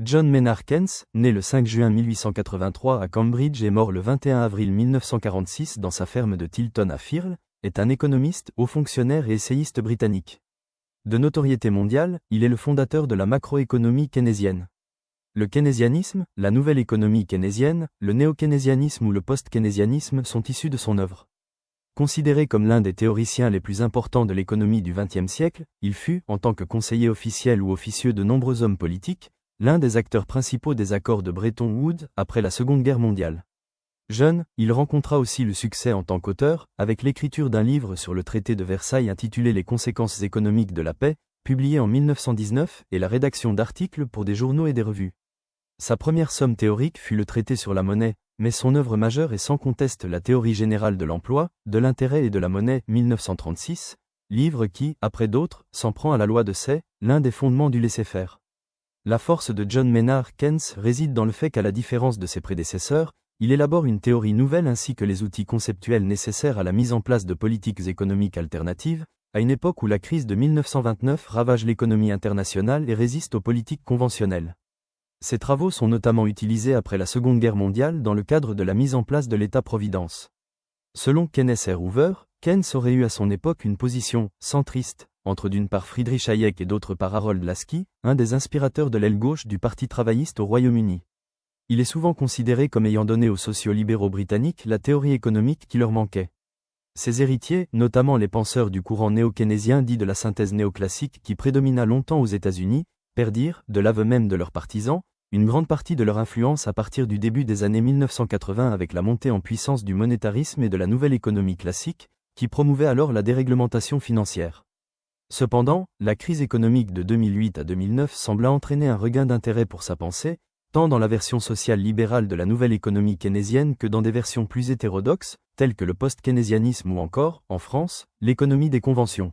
John Maynard Keynes, né le 5 juin 1883 à Cambridge et mort le 21 avril 1946 dans sa ferme de Tilton à Firle, est un économiste, haut fonctionnaire et essayiste britannique. De notoriété mondiale, il est le fondateur de la macroéconomie keynésienne. Le keynésianisme, la nouvelle économie keynésienne, le néo-keynésianisme ou le post-keynésianisme sont issus de son œuvre. Considéré comme l'un des théoriciens les plus importants de l'économie du XXe siècle, il fut, en tant que conseiller officiel ou officieux de nombreux hommes politiques, l'un des acteurs principaux des accords de Bretton Woods après la Seconde Guerre mondiale. Jeune, il rencontra aussi le succès en tant qu'auteur, avec l'écriture d'un livre sur le traité de Versailles intitulé Les conséquences économiques de la paix, publié en 1919, et la rédaction d'articles pour des journaux et des revues. Sa première somme théorique fut le traité sur la monnaie, mais son œuvre majeure est sans conteste la théorie générale de l'emploi, de l'intérêt et de la monnaie, 1936, livre qui, après d'autres, s'en prend à la loi de Say, l'un des fondements du laisser-faire. La force de John Maynard Keynes réside dans le fait qu'à la différence de ses prédécesseurs, il élabore une théorie nouvelle ainsi que les outils conceptuels nécessaires à la mise en place de politiques économiques alternatives, à une époque où la crise de 1929 ravage l'économie internationale et résiste aux politiques conventionnelles. Ces travaux sont notamment utilisés après la Seconde Guerre mondiale dans le cadre de la mise en place de l'État-providence. Selon Kenneth R. Hoover, Keynes aurait eu à son époque une position centriste, entre d'une part Friedrich Hayek et d'autre part Harold Laski, un des inspirateurs de l'aile gauche du Parti travailliste au Royaume-Uni. Il est souvent considéré comme ayant donné aux sociaux-libéraux britanniques la théorie économique qui leur manquait. Ses héritiers, notamment les penseurs du courant néo-keynésien dit de la synthèse néoclassique qui prédomina longtemps aux États-Unis, perdirent, de l'aveu même de leurs partisans, une grande partie de leur influence à partir du début des années 1980 avec la montée en puissance du monétarisme et de la nouvelle économie classique, qui promouvait alors la déréglementation financière. Cependant, la crise économique de 2008 à 2009 sembla entraîner un regain d'intérêt pour sa pensée, tant dans la version sociale libérale de la nouvelle économie keynésienne que dans des versions plus hétérodoxes, telles que le post-keynésianisme ou encore, en France, l'économie des conventions.